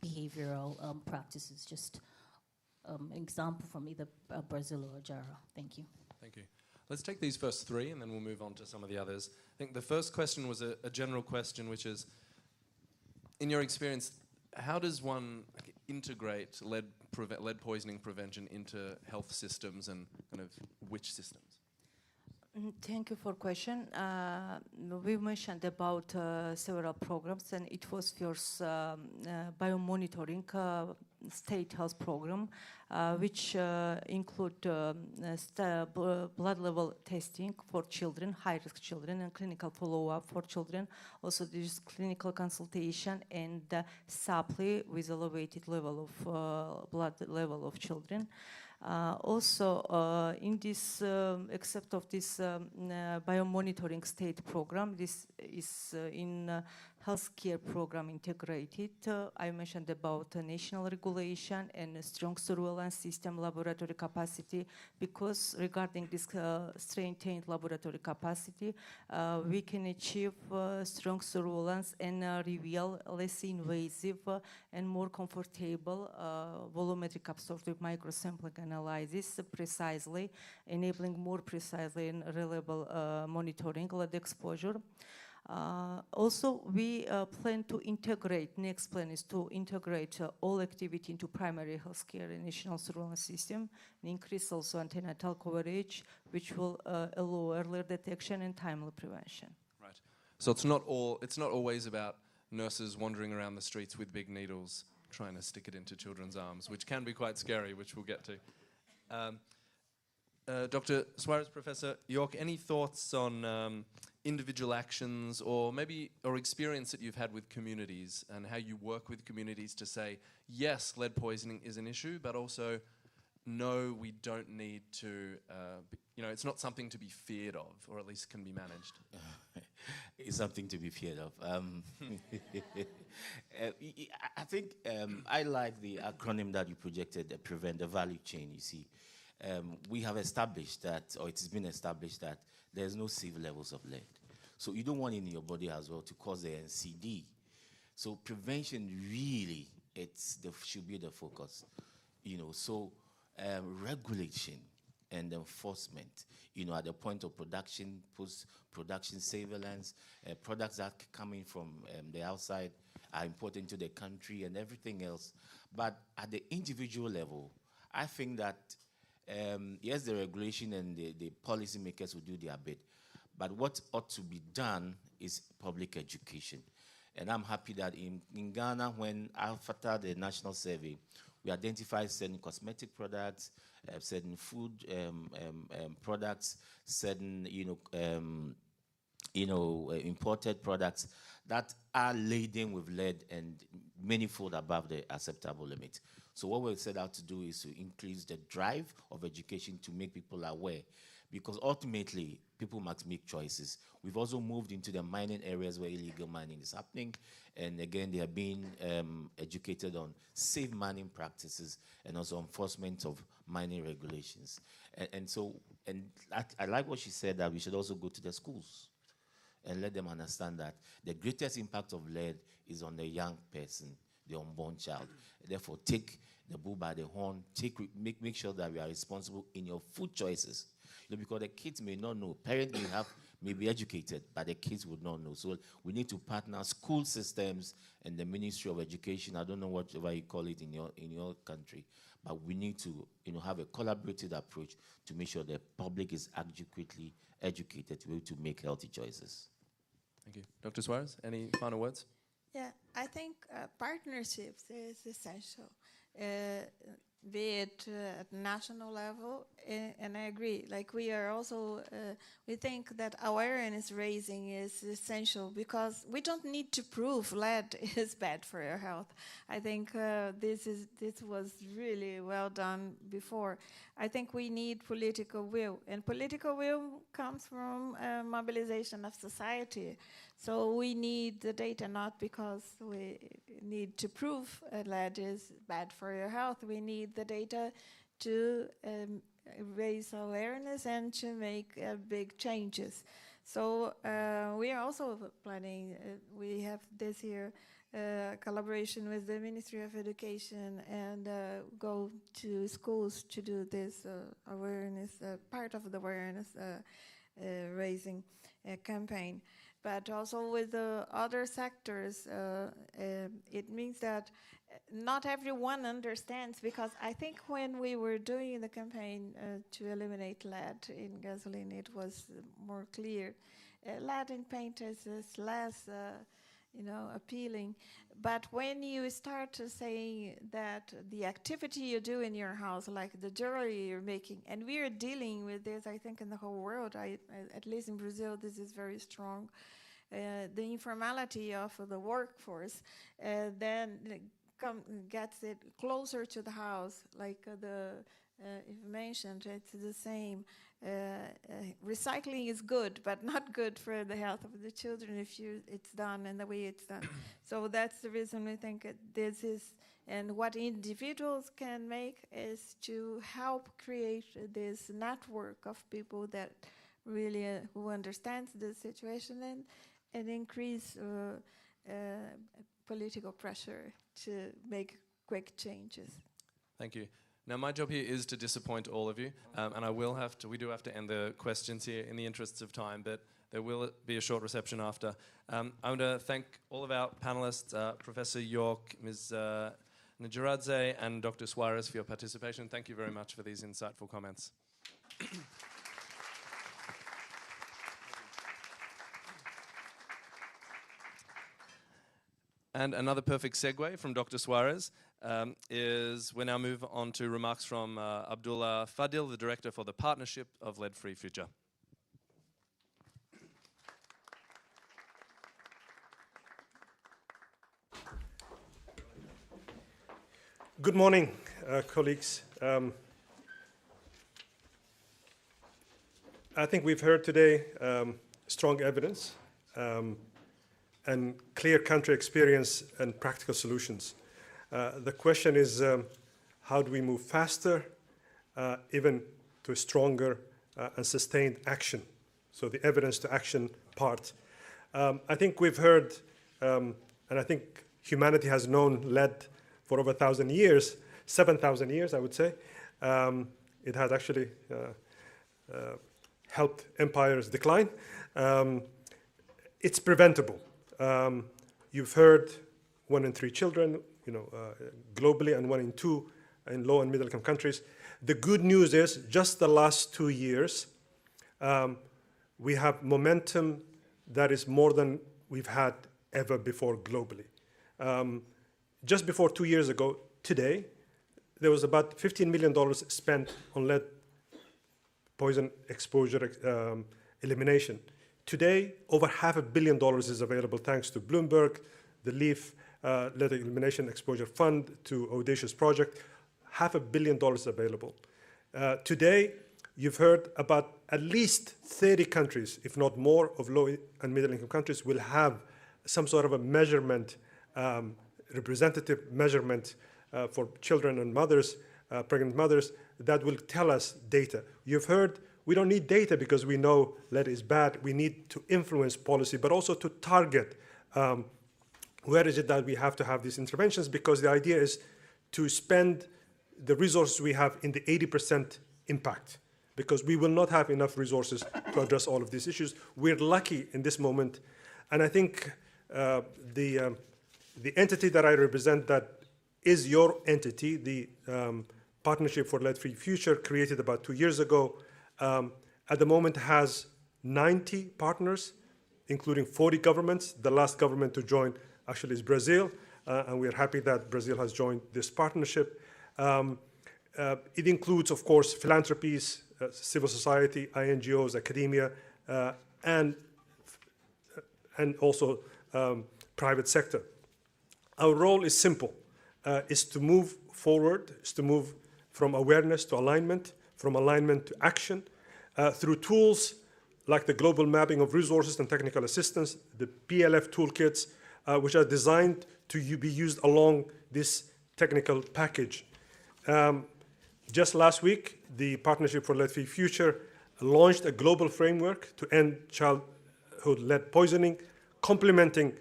behavioral practices? Just example from either Brazil or Jara. Thank you. Thank you. Let's take these first 3, and then we'll move on to some of the others. I think the first question was a general question, which is, in your experience, how does one integrate lead poisoning prevention into health systems, and kind of which systems? Thank you for question. We mentioned about several programs, and it was first biomonitoring state health program, which include blood level testing for children, high-risk children, and clinical follow-up for children. Also, there is clinical consultation and supply with elevated level of blood level of children. Also, in this, except of this biomonitoring state program, this is in healthcare program integrated. I mentioned about national regulation and a strong surveillance system, laboratory capacity, because regarding this strengthened laboratory capacity, we can achieve strong surveillance and reveal less invasive and more comfortable volumetric absorptive microsampling analysis precisely, enabling more precisely and reliable monitoring lead exposure. Also, we plan to integrate, next plan is to integrate all activity into primary healthcare and national surveillance system, and increase also antenatal coverage, which will allow earlier detection and timely prevention. Right. So it's not always about nurses wandering around the streets with big needles trying to stick it into children's arms, which can be quite scary, which we'll get to. Dr. Suarez, Professor York, any thoughts on individual actions or experience that you've had with communities and how you work with communities to say, yes, lead poisoning is an issue, but also, no, we don't need to, it's not something to be feared of, or at least can be managed. It's something to be feared of. I think I like the acronym that you projected, PREVENT, the value chain, you see. We have established that, or it has been established that there's no safe levels of lead. So you don't want it in your body as well to cause the NCD. So prevention really, should be the focus. So regulation and enforcement, at the point of production, post-production surveillance, products that are coming from the outside are important to the country and everything else. But at the individual level, I think that, yes, the regulation and the policymakers will do their bit. But what ought to be done is public education. And I'm happy that in Ghana, when after the national survey, we identified certain cosmetic products, certain food products, certain imported products that are laden with lead and many-fold above the acceptable limit. So what we set out to do is to increase the drive of education to make people aware, because ultimately people must make choices. We've also moved into the mining areas where illegal mining is happening, and again they are being educated on safe mining practices and also enforcement of mining regulations. And I like what she said, that we should also go to the schools and let them understand that the greatest impact of lead is on the young person, the unborn child. Therefore, take the bull by the horn, make sure that we are responsible in your food choices. Because the kids may not know. Parents may be educated, but the kids would not know. So we need to partner school systems and the Ministry of Education. I don't know whatever you call it in your country, but we need to have a collaborative approach to make sure the public is adequately educated to be able to make healthy choices. Thank you. Dr. Suarez, any final words? Yeah, I think partnerships is essential, be it at national level, and I agree. Like we are also, we think that awareness raising is essential because we don't need to prove lead is bad for your health. I think this was really well done before. I think we need political will, and political will comes from mobilization of society. So we need the data not because we need to prove lead is bad for your health. We need the data to raise awareness and to make big changes. So we are also planning, we have this year collaboration with the Ministry of Education and go to schools to do this awareness, part of the awareness raising campaign. But also with the other sectors, it means that not everyone understands, because I think when we were doing the campaign to eliminate lead in gasoline, it was more clear. Lead in paint is less appealing. But when you start saying that the activity you do in your house, like the jewelry you're making, and we are dealing with this, I think, in the whole world, at least in Brazil, this is very strong. The informality of the workforce then gets it closer to the house, like you mentioned, it's the same. Recycling is good, but not good for the health of the children if it's done in the way it's done. So that's the reason we think this is, and what individuals can make is to help create this network of people that really who understands the situation and increase political pressure to make quick changes. Thank you. Now, my job here is to disappoint all of you, and we do have to end the questions here in the interests of time, but there will be a short reception after. I want to thank all of our panelists, Professor York, Ms. Njiradze, and Dr. Suarez for your participation. Thank you very much for these insightful comments. And another perfect segue from Dr. Suarez is we now move on to remarks from Abdullah Fadil, the Director for the Partnership of Lead-Free Future. Good morning, colleagues. I think we've heard today strong evidence and clear country experience and practical solutions. The question is, how do we move faster, even to a stronger and sustained action? So the evidence to action part I think we've heard, and I think humanity has known lead for over 1,000 years, 7,000 years, I would say. It has actually helped empires decline. It's preventable. You've heard 1 in 3 children, globally, and 1 in 2 in low and middle income countries. The good news is, just the last 2 years, we have momentum that is more than we've had ever before globally. Just before 2 years ago, today, there was about $15 million spent on lead poison exposure elimination. Today, over $500 million is available thanks to Bloomberg, the LEAF Lead Elimination Exposure Fund, to Audacious Project. $500 million available. Today, you've heard about at least 30 countries, if not more, of low and middle income countries will have some sort of a measurement, representative measurement for children and mothers, pregnant mothers, that will tell us data. You've heard we don't need data because we know lead is bad. We need to influence policy, but also to target where is it that we have to have these interventions, because the idea is to spend the resources we have in the 80% impact, because we will not have enough resources to address all of these issues. We're lucky in this moment, and I think the entity that I represent, that is your entity, the Partnership for Lead-Free Future, created about 2 years ago, at the moment has 90 partners, including 40 governments. The last government to join actually is Brazil, and we're happy that Brazil has joined this partnership. It includes, of course, philanthropies, civil society, INGOs, academia, and also private sector. Our role is simple, is to move forward, is to move from awareness to alignment, from alignment to action, through tools like the global mapping of resources and technical assistance, the PLF toolkits, which are designed to be used along this technical package. Just last week, the Partnership for Lead-Free Future launched a global framework to end childhood lead poisoning, complementing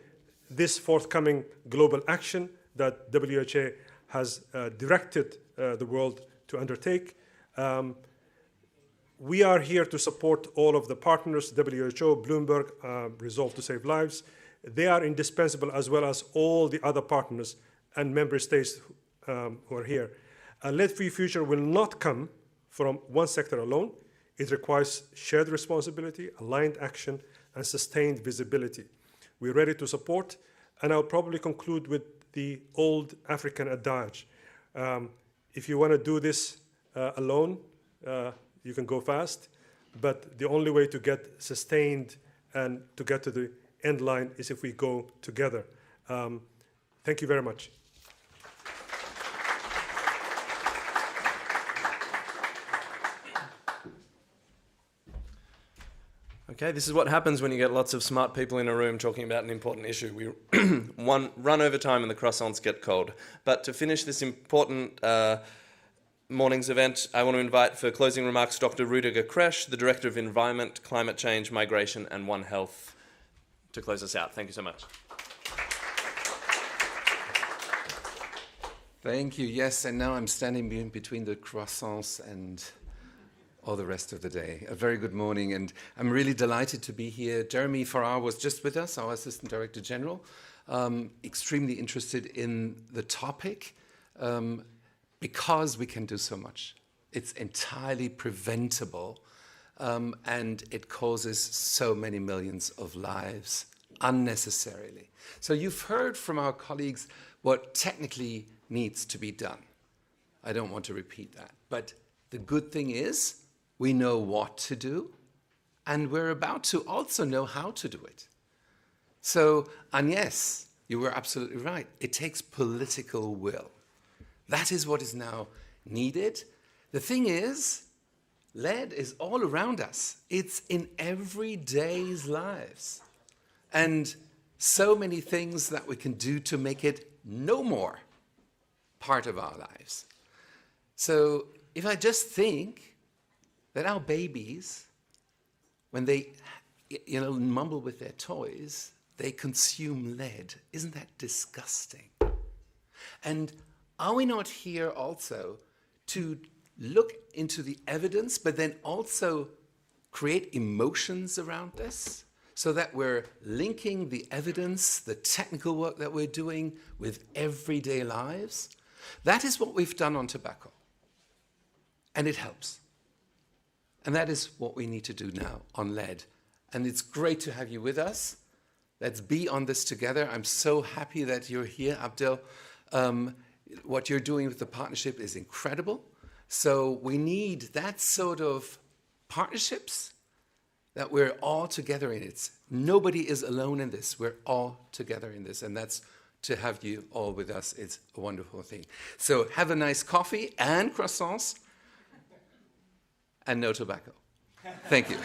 this forthcoming global action that WHO has directed the world to undertake. We are here to support all of the partners, WHO, Bloomberg, Resolve to Save Lives. They are indispensable, as well as all the other partners and member states who are here. A lead-free future will not come from one sector alone. It requires shared responsibility, aligned action, and sustained visibility. We're ready to support, and I'll probably conclude with the old African adage. If you want to do this alone, you can go fast, but the only way to get sustained and to get to the end line is if we go together. Thank you very much. Okay, this is what happens when you get lots of smart people in a room talking about an important issue. We run over time and the croissants get cold. But to finish this important morning's event, I want to invite for closing remarks Dr. Rudiger Kresch, the Director of Environment, Climate Change, Migration and One Health, to close us out. Thank you so much. Thank you. Yes, and now I'm standing between the croissants and all the rest of the day. A very good morning, and I'm really delighted to be here. Jeremy Farrar was just with us, our Assistant Director General, extremely interested in the topic because we can do so much. It's entirely preventable, and it causes so many millions of lives unnecessarily. So you've heard from our colleagues what technically needs to be done. I don't want to repeat that, but the good thing is we know what to do, and we're about to also know how to do it. So, and yes, you were absolutely right. It takes political will. That is what is now needed. The thing is, lead is all around us. It's in everyday's lives. And so many things that we can do to make it no more part of our lives. So if I just think that our babies, when they mumble with their toys, they consume lead. Isn't that disgusting? And are we not here also to look into the evidence, but then also create emotions around this, so that we're linking the evidence, the technical work that we're doing with everyday lives? That is what we've done on tobacco. And it helps. And that is what we need to do now on lead. And it's great to have you with us. Let's be on this together. I'm so happy that you're here, Abdel. What you're doing with the partnership is incredible. So we need that sort of partnerships that we're all together in it. Nobody is alone in this. We're all together in this. And that's to have you all with us. It's a wonderful thing. So have a nice coffee and croissants and no tobacco. Thank you.